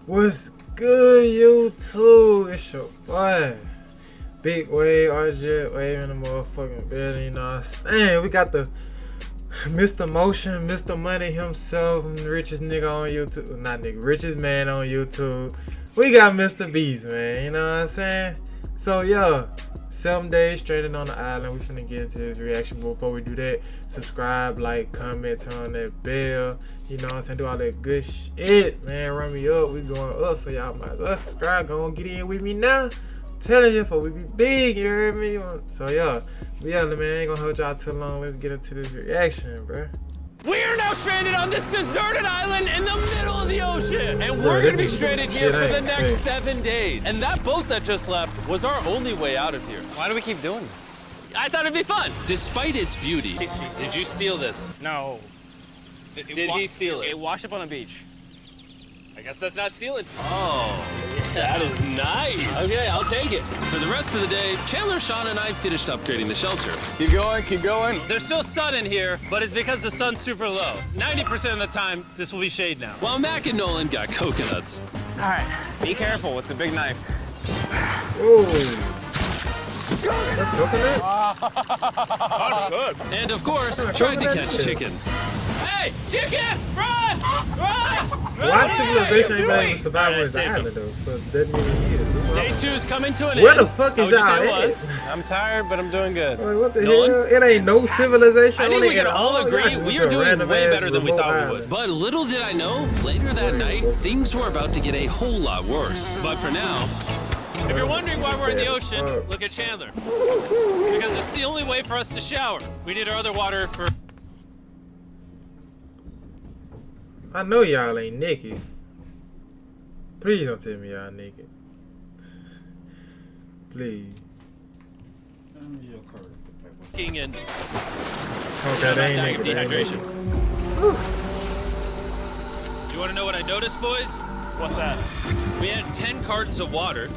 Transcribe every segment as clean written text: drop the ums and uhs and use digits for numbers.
What's good, YouTube? It's your boy, Big Wave, RJ Wave in the motherfucking building, you know what I'm saying? We got the Mr. Motion, Mr. Money himself, the richest nigga on YouTube. Not nigga, richest man on YouTube. We got Mr. Beast, man, you know what I'm saying? So, yeah, 7 days stranded on the island. We finna get into this reaction. Before we do that, subscribe, like, comment, turn on that bell. You know what I'm saying? Do all that good shit, man. Run me up. We going up, so y'all might as well subscribe. Go on, get in with me now. Telling you, for we be big, you heard me? So, yeah, man, ain't gonna hold y'all too long. Let's get into this reaction, bro. We are now stranded on this deserted island in the middle of the ocean. And we're gonna be stranded here for the next 7 days. And that boat that just left was our only way out of here. Why do we keep doing this? I thought it'd be fun. Despite its beauty, did you steal this? No. Did he steal it? It washed up on a beach. I guess that's not stealing. Oh, that is nice. Okay, I'll take it. For the rest of the day, Chandler, Sean, and I finished upgrading the shelter. Keep going, keep going. There's still sun in here, but it's because the sun's super low. 90% of the time, this will be shade now. While Mac and Nolan got coconuts. All right, be careful. It's a big knife. Ooh. That's coconut? Good. And of course, tried to catch chickens. Hey, chickens, run! Run! Why civilization ain't letting survival in the island, though? So it doesn't even need it. Day 2's coming to an Where end. the fuck is y'all at? I'm tired, but I'm doing good. Like, what the Nolan? hell? It ain't no civilization. I think on we it can at all agree Y'all we just are a doing random way ass better than we remote thought we island. would. But little did I know, later that night, things were about to get a whole lot worse. But for now, if you're wondering why we're in the ocean, look at Chandler. Because it's the only way for us to shower. We need our other water for... I know y'all ain't naked. Please don't tell me y'all naked. Please. and Okay, they ain't dying of naked. They ain't dehydration. naked. You want to know what I noticed, boys? What's that? We had 10 cartons of water,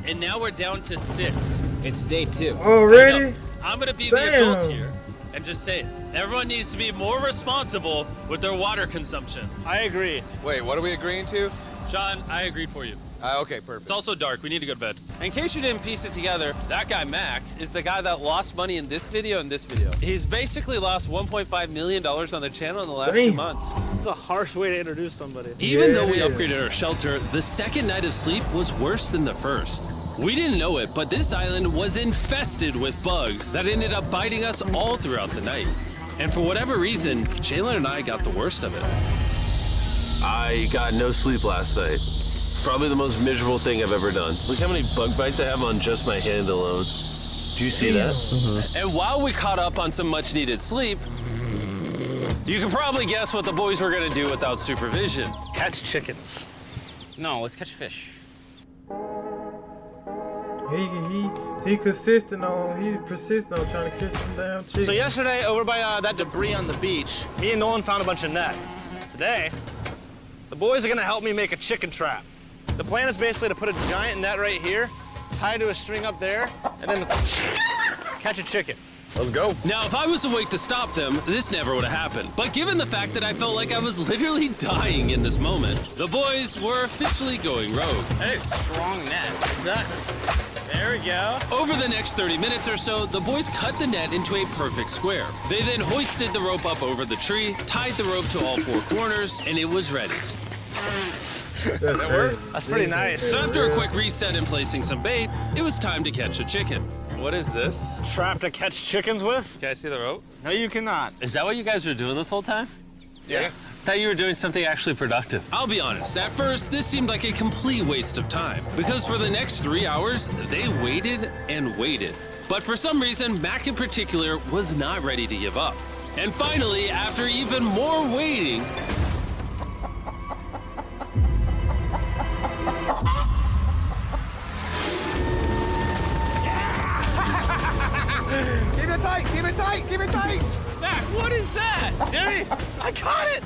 and now we're down to 6. It's day 2. Already? I'm gonna be the Damn. adult here and just say it. Everyone needs to be more responsible with their water consumption. I agree. Wait, what are we agreeing to? Sean, I agreed for you. Okay, perfect. It's also dark. We need to go to bed. In case you didn't piece it together, that guy Mac is the guy that lost money in this video and this video. He's basically lost $1.5 million on the channel in the last 2 Damn. months. It's a harsh way to introduce somebody. Even Yeah, though we it is. upgraded our shelter, the second night of sleep was worse than the first. We didn't know it, but this island was infested with bugs that ended up biting us all throughout the night. And for whatever reason, Chandler and I got the worst of it. I got no sleep last night. Probably the most miserable thing I've ever done. Look how many bug bites I have on just my hand alone. Do you see that? And while we caught up on some much needed sleep, you can probably guess what the boys were gonna do without supervision. Catch chickens. No, let's catch fish. He persistent on trying to catch them damn chickens. So yesterday, over by that debris on the beach, me and Nolan found a bunch of net. Today, the boys are gonna help me make a chicken trap. The plan is basically to put a giant net right here, tie to a string up there, and then catch a chicken. Let's go. Now, if I was awake to stop them, this never would have happened. But given the fact that I felt like I was literally dying in this moment, the boys were officially going rogue. That is strong net. Exactly. There we go. Over the next 30 minutes or so, the boys cut the net into a perfect square. They then hoisted the rope up over the tree, tied the rope to all 4 corners, and it was ready. That's crazy. That's pretty nice. So after a quick reset and placing some bait, it was time to catch a chicken. What is this? Trap to catch chickens with? Can I see the rope? No, you cannot. Is that what you guys were doing this whole time? Yeah. Thought you were doing something actually productive. I'll be honest, at first, this seemed like a complete waste of time. Because for the next 3 hours, they waited and waited. But for some reason, Mac in particular was not ready to give up. And finally, after even more waiting, Keep it tight, keep it tight, keep it tight. Mac, what is that? Jimmy, I caught it.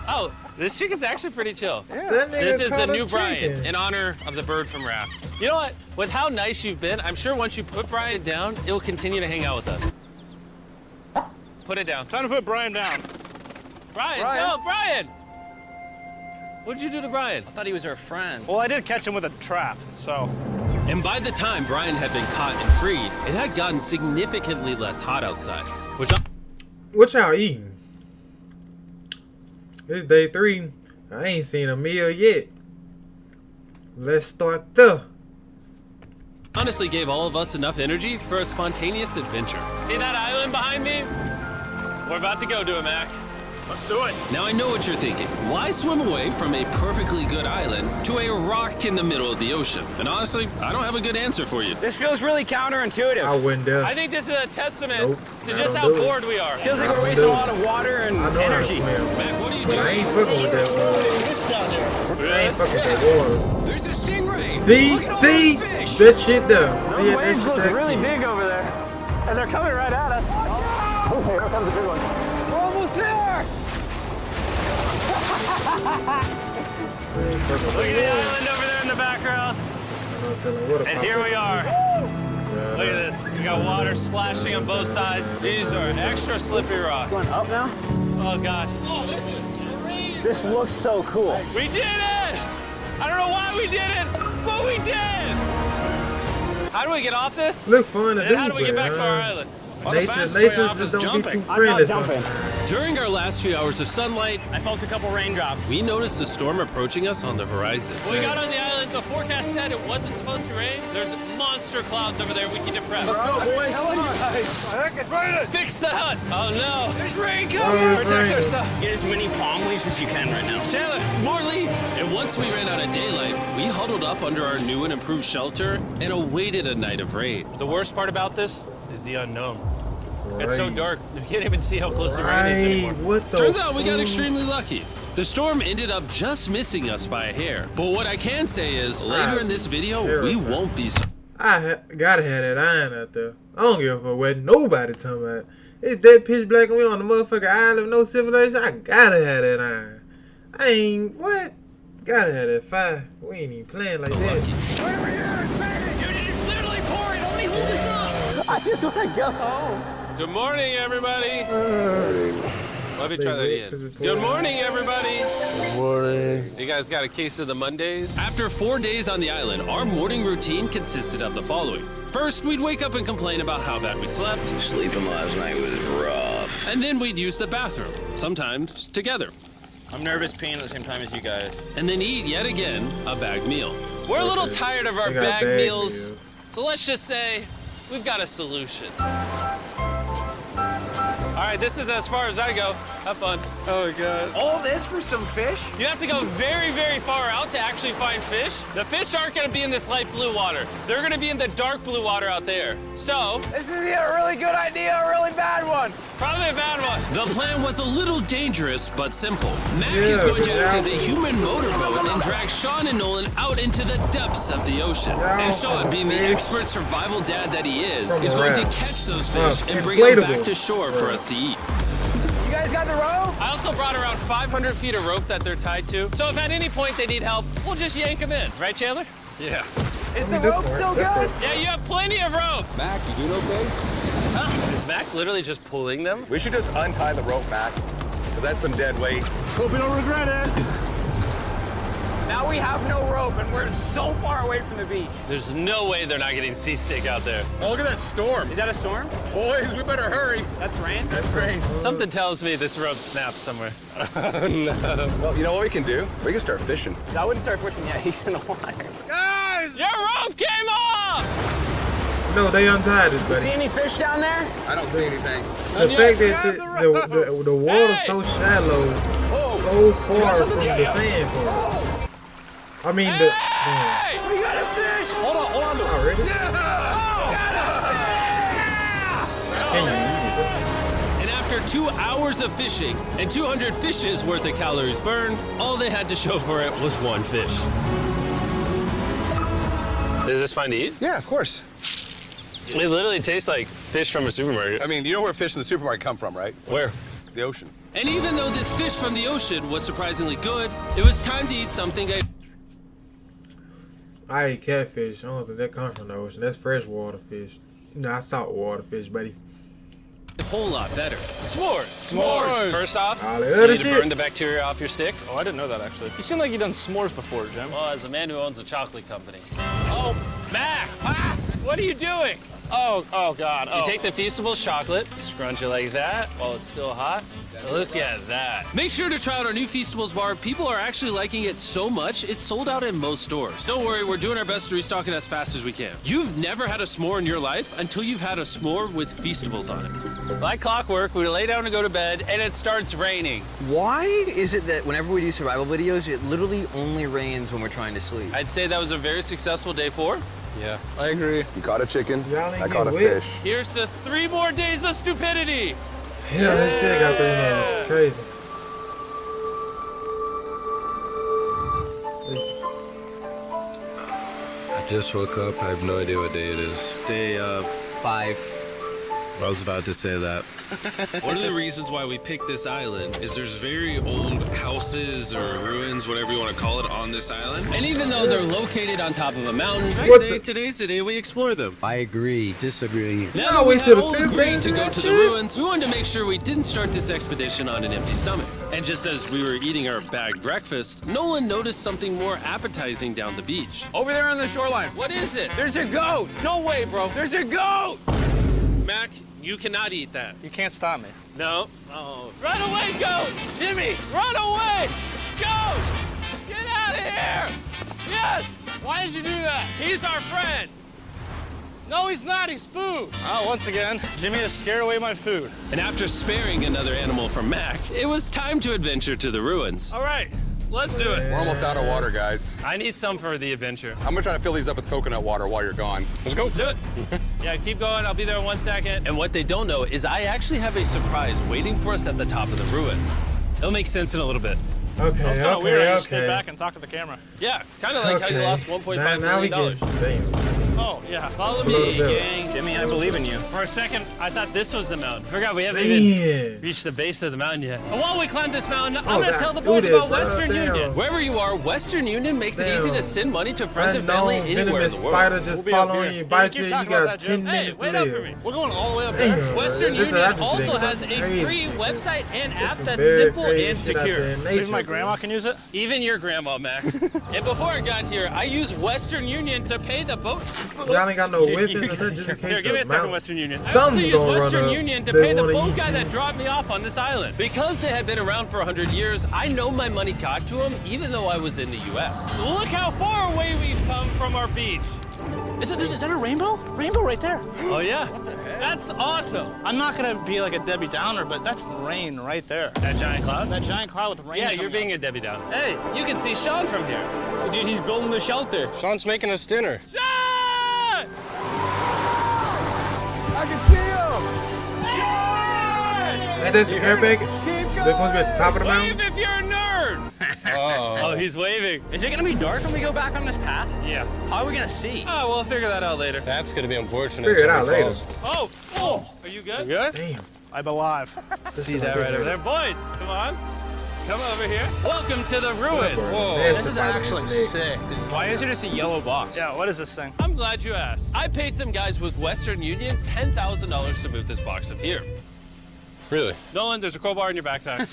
Oh, this chicken's actually pretty chill. That nigga This is the caught a new Brian, chicken. in honor of the bird from Raft. You know what? With how nice you've been, I'm sure once you put Brian down, it'll continue to hang out with us. Put it down. Time to put Brian down. Brian, Brian. no, Brian! What'd you do to Brian? I thought he was our friend. Well, I did catch him with a trap, so. And by the time Brian had been caught and freed, it had gotten significantly less hot outside. Which What y'all eating? It's day 3. I ain't seen a meal yet. Let's start there. honestly gave all of us enough energy for a spontaneous adventure. See that island behind me? We're about to go to it, Mac. Let's do it. Now I know what you're thinking. Why swim away from a perfectly good island to a rock in the middle of the ocean? And honestly, I don't have a good answer for you. This feels really counterintuitive. I wouldn't dare. I think this is a testament Nope, to I just don't how do it. bored we are. Feels like I we're don't wasting a do lot of water and I know how to energy. swim. Mac, what are you But I doing? ain't fucking with that It's down there. water. I ain't fucking with that water. There's a stingray. See? Look at all See? those fish. That shit there. Those See that waves shit look there? really big over there. And they're coming right at us. Oh, here comes a big one. We're almost there! I ain't fucking with Look at the that island over there in the background. water. I'm telling you what a And here we are. Yeah, Look at this. We got water splashing on both sides. These are extra slippery rocks. Going up now? Oh gosh. Oh, this is crazy. This looks so cool. We did it! I don't know why we did it, but we did! How do we get off this? Look fun to And do, how do we get back to our island? Nature just don't be too I'm friendly not jumping. sometimes. During our last few hours of sunlight, I felt a couple raindrops. we noticed a storm approaching us on the horizon. When we got on the island, the forecast said it wasn't supposed to rain. There's monster clouds over there we need to prep. Let's go, boys. Fix the hut! Oh no! There's rain Oh, coming! it's Protect our raining. stuff! Get as many palm leaves as you can right now. Chandler, more leaves! And once we ran out of daylight, we huddled up under our new and improved shelter and awaited a night of rain. The worst part about this is the unknown. It's so Right. dark, you can't even see how close the rain is Right. anymore. What the Turns out we got fuck? extremely lucky. The storm ended up just missing us by a hair. But what I can say is, later in this video, we Terrifying. won't be so Gotta have that iron out there. I don't give a fuck what nobody talking about. It's that pitch black and we on the motherfucking island, no civilization. I gotta have that iron. I ain't, what? Gotta have that fire. We ain't even playing like that. lucky. Dude, it is literally pouring. Only hold this up. I just want to go home. Good morning, everybody. Let me try that Because again. it's Good pouring. morning, everybody. Good morning. You guys got a case of the Mondays? After 4 days on the island, our morning routine consisted of the following. First, we'd wake up and complain about how bad we slept. Sleeping last night was rough. And then we'd use the bathroom, sometimes together. I'm nervous peeing at the same time as you guys. And then eat, yet again, a bagged meal. We're a little tired of our They got bagged bagged meals, meals. so let's just say we've got a solution. All right, this is as far as I go. Have fun. Oh, God. All this for some fish? You have to go very, very far out to actually find fish. The fish aren't gonna be in this light blue water. They're gonna be in the dark blue water out there. So, This is either a really good idea or a really bad one. probably a bad one. The plan was a little dangerous, but simple. Mac Yeah, is going to good act as a job. human motorboat and drag Sean and Nolan out into the depths of the ocean. Yeah, And Sean, being the fish. expert survival dad that he is From a going to raft. catch those fish and bring them back inflatable. to shore for us to eat. You guys got the rope? I also brought around 500 feet of rope that they're tied to. So if at any point they need help, we'll just yank them in. Right, Chandler? Yeah. Is I the mean, this rope part- still that good? part- Yeah, you have plenty of rope. Mac, you doing okay? Is Mac literally just pulling them? We should just untie the rope, Mac. Because that's some dead weight. Hope you don't regret it. Now we have no rope and we're so far away from the beach. There's no way they're not getting seasick out there. Oh, look at that storm. Is that a storm? Boys, we better hurry. That's rain? That's great. Something tells me this rope snapped somewhere. Well, you know what we can do? We can start fishing. I wouldn't start fishing yet. He's in the water. Guys! Your rope came off! No, they untied it, See buddy. any fish down there? I don't see anything. The fact that the water's so shallow, so far from the sand part. I mean, the. Hey! We got a fish! Hold on. Already? Can you eat it? And after 2 hours of fishing and 200 fishes worth of calories burned, all they had to show for it was one fish. Is this fine to eat? Yeah, of course. It literally tastes like fish from a supermarket. I mean, you know where fish in the supermarket come from, right? Where? The ocean. And even though this fish from the ocean was surprisingly good, it was time to eat something I eat catfish. I don't think that comes from the ocean. That's freshwater fish. Nah, saltwater fish, buddy. a whole lot better. S'mores. S'mores. First off, All the you other need to shit. burn the bacteria off your stick. Oh, I didn't know that actually. You seem like you've done s'mores before, Jim. Well, as a man who owns a chocolate company. Oh, Mac! Ah, what are you doing? Oh God. You take the Feastables chocolate, scrunch it like that while it's still hot. Look at that. Make sure to try out our new Feastables bar. People are actually liking it so much, it's sold out in most stores. Don't worry, we're doing our best to restock it as fast as we can. You've never had a s'more in your life until you've had a s'more with Feastables on it. Like clockwork, we lay down to go to bed, and it starts raining. Why is it that whenever we do survival videos, it literally only rains when we're trying to sleep? I'd say that was a very successful day 4. Yeah, I agree. You caught a chicken. Y'all ain't I caught a getting whipped. fish. Here's the 3 more days of stupidity. Yeah, they still got 3 minutes. It's crazy. I just woke up. I have no idea what day it is. Stay up. 5. I was about to say that. One of the reasons why we picked this island is there's very old houses or ruins, whatever you want to call it, on this island. And even though they're located on top of a mountain, I What say the- today's the day we explore them. I agree. Disagree. Now No, that we wait had till the all 5th agreed day to for go that to the shit? ruins, we wanted to make sure we didn't start this expedition on an empty stomach. And just as we were eating our bagged breakfast, Nolan noticed something more appetizing down the beach. Over there on the shoreline. What is it? There's a goat. No way, bro. There's a goat! Mac, you cannot eat that. You can't stop me. No. Oh. Run away, goat! Jimmy, run away! Goat! Get out of here! Yes! Why did you do that? He's our friend! No, he's not. He's food. Oh, once again, Jimmy has scared away my food. And after sparing another animal from Mac, it was time to adventure to the ruins. All right, let's do it. We're almost out of water, guys. I need some for the adventure. I'm gonna try to fill these up with coconut water while you're gone. Let's go. Let's do it. Yeah, keep going. I'll be there in 1 second. And what they don't know is I actually have a surprise waiting for us at the top of the ruins. It'll make sense in a little bit. Okay, It's kind of okay, weird. I okay. just stayed back and talked to the camera. Yeah, kind of like how you lost $1.5 now we million. get, damn. Oh, yeah. Follow Little me, bit. gang. Jimmy, I believe in you. For a second, I thought this was the mountain. Forgot we haven't even Damn. reached the base of the mountain yet. And while we climb this mountain, I'm Oh, gonna that- tell the do boys this, about bro. Western Damn. Union. Wherever you are, Western Union makes it easy to Damn. send money to friends and family Unknown anywhere in venomous the world. spider just We'll be up following here. you, Yeah, bite keep you. You talking about got that, Jim. 10 Hey, minutes wait to up live. for me. We're going all the way up there. Damn, Western bro. This is Union actually also has a crazy free shit. website and This app is that's very simple crazy and shit out there secure. in So even nature, my bro. grandma can use it? Even your grandma, Mac. And before I got here, I used Western Union to pay the boat. Y'all ain't got no weapons or nothing, just in case Here, give me a of second, mount. Western Union. I also Something used gonna run Western up. Union to They pay the wanna boat eat guy you. that dropped me off on this island. Because they had been around for 100 years, I know my money got to them even though I was in the U.S. Look how far away we've come from our beach. Is that a rainbow? Rainbow right there. Oh, yeah? What the heck? That's awesome. I'm not gonna be like a Debbie Downer, but that's rain right there. That giant cloud? That giant cloud with rain. Yeah, you're being a Debbie Downer. Hey, you can see Sean from here. Dude, he's building the shelter. Sean's making us dinner. Sean! I can see him. Hey, there's the airbag. They're supposed to be at the top of the Wave mountain. if you're a nerd! Oh, he's waving. Is it gonna be dark when we go back on this path? Yeah. How are we gonna see? Oh, we'll figure that out later. That's gonna be unfortunate. Figure it out later. Oh, are you good? Good? Damn. I'm alive. See that right over there? Boys, come on. Come over here. Welcome to the ruins. This This is actually sick, dude. Why is it just a yellow box? Yeah, what is this thing? I'm glad you asked. I paid some guys with Western Union $10,000 to move this box up here. Really? Nolan, there's a crowbar in your backpack.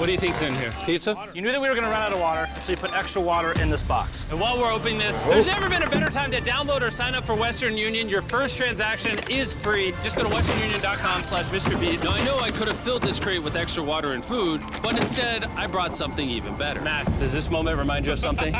What do you think's in here? Pizza? You knew that we were gonna run out of water, so you put extra water in this box. And while we're opening this, there's never been a better time to download or sign up for Western Union. Your first transaction is free. Just go to westernunion.com/MrBeast. Now, I know I could have filled this crate with extra water and food, but instead, I brought something even better. Matt, does this moment remind you of something?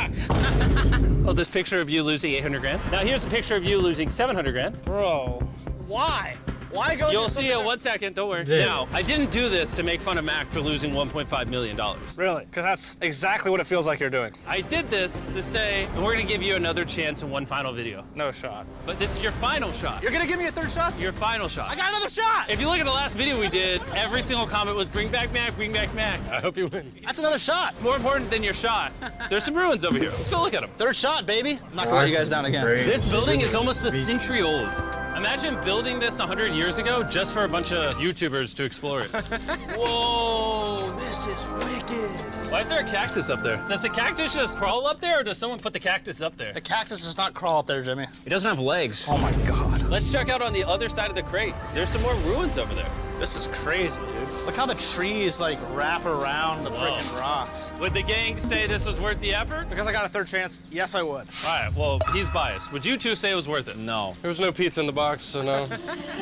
Oh, this picture of you losing 800 grand? Now, here's a picture of you losing 700 grand. Bro, why? Why go? You'll see it in 1 second, don't worry. Yeah. Now, I didn't do this to make fun of Mac for losing $1.5 million. Really? Because that's exactly what it feels like you're doing. I did this to say, and we're gonna give you another chance in one final video. No shot. But this is your final shot. You're gonna give me a third shot? Your final shot. I got another shot! If you look at the last video we did, every single comment was bring back Mac, bring back Mac. I hope you win. That's another shot. More important than your shot, there's some ruins over here. Let's go look at them. Third shot, baby. I'm not gonna let you guys down again. Crazy. This building is almost a century old. Imagine building this 100 years ago just for a bunch of YouTubers to explore it. Whoa, this is wicked. Why is there a cactus up there? Does the cactus just crawl up there, or does someone put the cactus up there? The cactus does not crawl up there, Jimmy. He doesn't have legs. Oh my God. Let's check out on the other side of the crate. There's some more ruins over there. This is crazy, dude. Look how the trees like wrap around the freaking rocks. Would the gang say this was worth the effort? Because I got a third chance, yes, I would. All right, well, he's biased. Would you two say it was worth it? No. There was no pizza in the box, so no.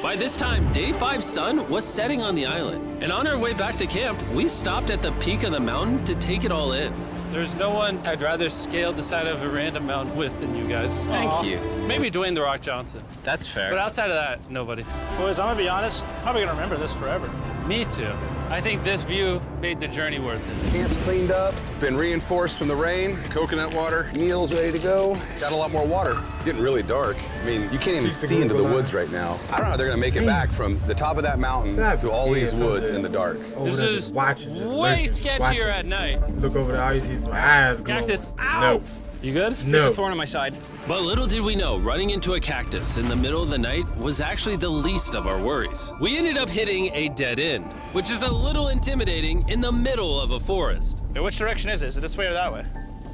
By this time, Day 5's sun was setting on the island. And on our way back to camp, we stopped at the peak of the mountain to take it all in. There's no one I'd rather scale the side of a random mountain with than you guys. Thank you. Maybe Dwayne The Rock Johnson. That's fair. But outside of that, nobody. Boys, I'm gonna be honest, probably gonna remember this forever. Me too. I think this view made the journey worth it. Camp's cleaned up. It's been reinforced from the rain. Coconut water. Meal's ready to go. Got a lot more water. It's getting really dark. I mean, you can't even see into the woods right now. I don't know how they're gonna make it back from the top of that mountain to all these woods in the dark. This is way sketchier at night. Look over there, all you see some eyes glowing. Cactus. No. You good? No. There's a thorn in my side. But little did we know, running into a cactus in the middle of the night was actually the least of our worries. We ended up hitting a dead end, which is a little intimidating in the middle of a forest. Hey, which direction is it? Is it this way or that way?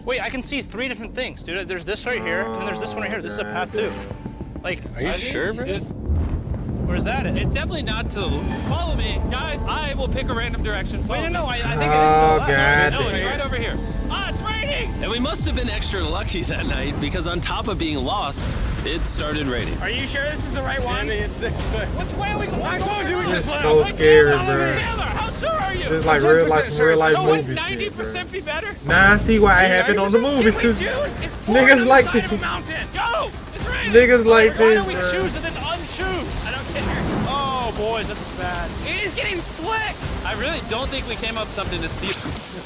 Wait, I can see 3 different things, dude. There's this right here, and then there's this one right here. This is a path too. Like, Are you sure, bro? where's that at? It's definitely not to the... Follow me, guys. I will pick a random direction. Wait, no, I think it is to the Oh, left. God. No, it's right over here. Ah, it's raining! And we must have been extra lucky that night because on top of being lost, it started raining. Are you sure this is the right one? it's this way. Which way are we going? I told you we should It's play. so scary, bro. Taylor, how sure are you? It's like real life So would movie shit, 90% bro. be better? Now I see why it happened on the movies. Can we 'Cause choose? It's pouring niggas on the like side this. of a mountain. Go! It's raining! Niggas like Why this, don't we bro. choose and then unchoose? I don't care. Oh, boys, this is bad. It is getting slick. I really don't think we came up with something to steal.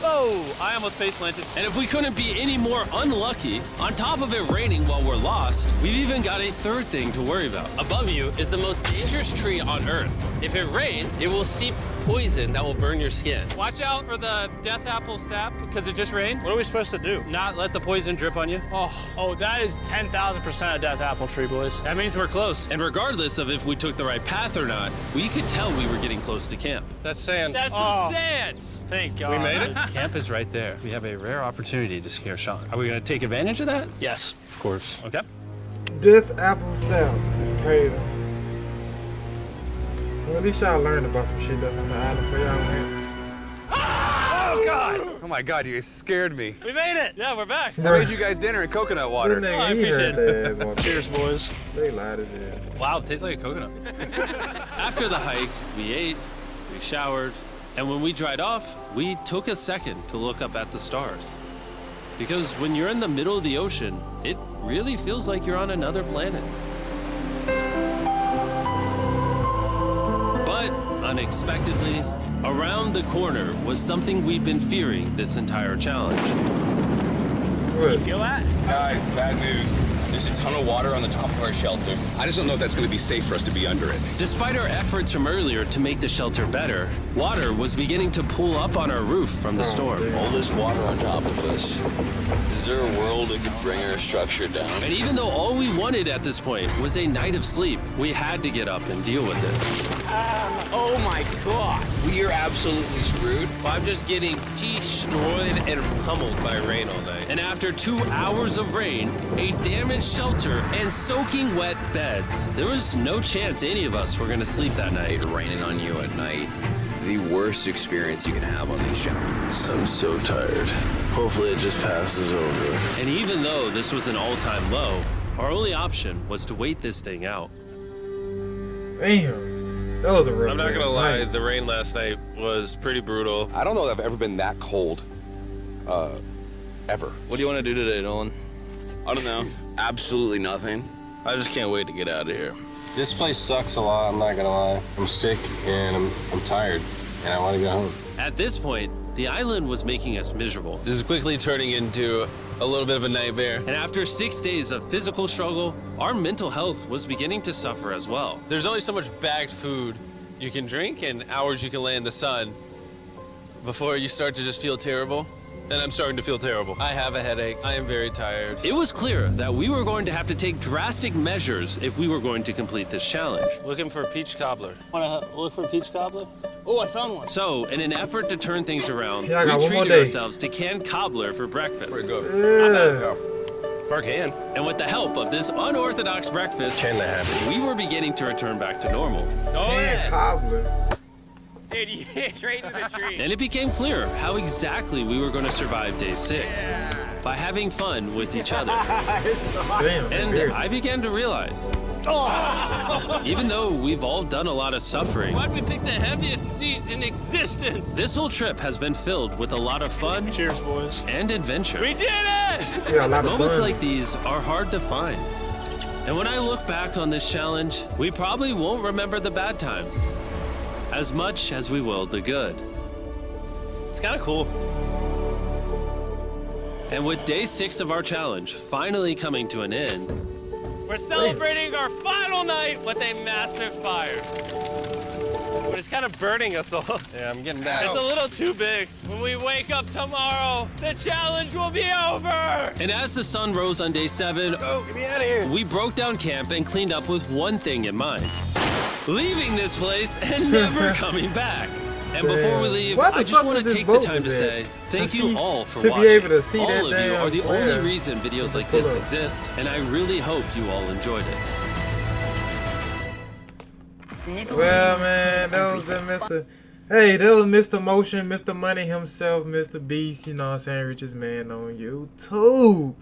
Oh. I almost face planted. And if we couldn't be any more unlucky, on top of it raining while we're lost, we've even got a third thing to worry about. Above you is the most dangerous tree on Earth. If it rains, it will seep poison that will burn your skin. Watch out for the death apple sap because it just rained. What are we supposed to do? Not let the poison drip on you. Oh, that is 10,000% a death apple tree, boys. That means we're close. And regardless of if we took the right path or not, we could tell we were getting close to camp. That's sand. That's Oh. some sand. Thank God. We made it? Camp is right there. We have a rare opportunity to scare Sean. Are we going to take advantage of that? Yes. Of course. Okay. Death apple salad. It's crazy. Well, at least y'all learned about some shit that's on the island for y'all, man. Oh, God. Oh my God, you scared me. We made it. Yeah, we're back. I made you guys dinner and coconut This water. nigga, I he appreciate heard that ass. Cheers, boys. They lied as hell. Wow, it tastes like a coconut. After the hike, we ate, we showered, and when we dried off, we took a second to look up at the stars. Because when you're in the middle of the ocean, it really feels like you're on another planet. But unexpectedly, around the corner was something we'd been fearing this entire challenge. What? Feel that? Guys, bad news. There's a ton of water on the top of our shelter. I just don't know if that's going to be safe for us to be under it. Despite our efforts from earlier to make the shelter better, water was beginning to pool up on our roof from the storm. All this water on top of us. Is there a world that could bring our structure down? And even though all we wanted at this point was a night of sleep, we had to get up and deal with it. Oh my God. We are absolutely screwed. I'm just getting destroyed and pummeled by rain all night. And after 2 hours of rain, a damaged shelter, and soaking wet beds, there was no chance any of us were gonna sleep that night. It raining on you at night. The worst experience you can have on these challenges. I'm so tired. Hopefully it just passes over. And even though this was an all-time low, our only option was to wait this thing out. Damn. That was a rough I'm not day. gonna lie, Nice. the rain last night was pretty brutal. I don't know that I've ever been that cold, ever. What do you want to do today, Nolan? I don't know. Absolutely nothing. I just can't wait to get out of here. This place sucks a lot, I'm not gonna lie. I'm sick and I'm tired and I wanna go home. At this point, the island was making us miserable. This is quickly turning into a little bit of a nightmare. And after 6 days of physical struggle, our mental health was beginning to suffer as well. There's only so much bagged food you can drink and hours you can lay in the sun before you start to just feel terrible. and I'm starting to feel terrible. I have a headache. I am very tired. It was clear that we were going to have to take drastic measures if we were going to complete this challenge. Looking for peach cobbler. Want to look for peach cobbler? Oh, I found one. So, in an effort to turn things around, Yeah, I got we one more treated day. ourselves to canned cobbler for breakfast. Pretty good. Yeah. If I can. And with the help of this unorthodox breakfast, Can that happen? we were beginning to return back to normal. Man, cobbler. Dude, you hit straight into the tree. And it became clear how exactly we were going to survive day 6. By having fun with each other. Damn. And weird. I began to realize, even though we've all done a lot of suffering, Why'd we pick the heaviest seat in existence? this whole trip has been filled with a lot of fun Cheers, boys. and adventure. We did it! Yeah, a lot of Moments fun. like these are hard to find. And when I look back on this challenge, we probably won't remember the bad times as much as we will the good. It's kind of cool. And with day 6 of our challenge finally coming to an end, We're celebrating our final night with a massive fire. But it's kind of burning us all. Yeah, I'm getting that. It's a little too big. When we wake up tomorrow, the challenge will be over! and as the sun rose on day 7, Oh, get me out of here. we broke down camp and cleaned up with one thing in mind: leaving this place and never coming back. And before we leave, What the I just fuck want to was this take the boat time to was say at? thank To you see- all for to be watching. able to see All that of you damn are the flare. only reason videos like Pull this up. exist, and I really hope you all enjoyed it. Well, man, that was Mr. Hey, that was Mr. Motion, Mr. Money himself, Mr. Beast, you know what I'm saying, richest man on YouTube.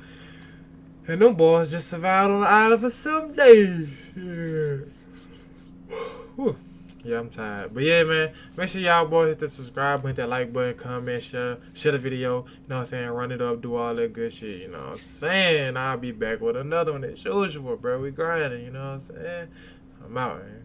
And them boys just survived on the island for 7 days. Yeah. Whew. Yeah, I'm tired. But yeah, man, make sure y'all boys hit the subscribe button, hit that like button, comment, share the video, you know what I'm saying, run it up, do all that good shit, you know what I'm saying. I'll be back with another one as usual, bro. We grinding, you know what I'm saying. I'm out, man.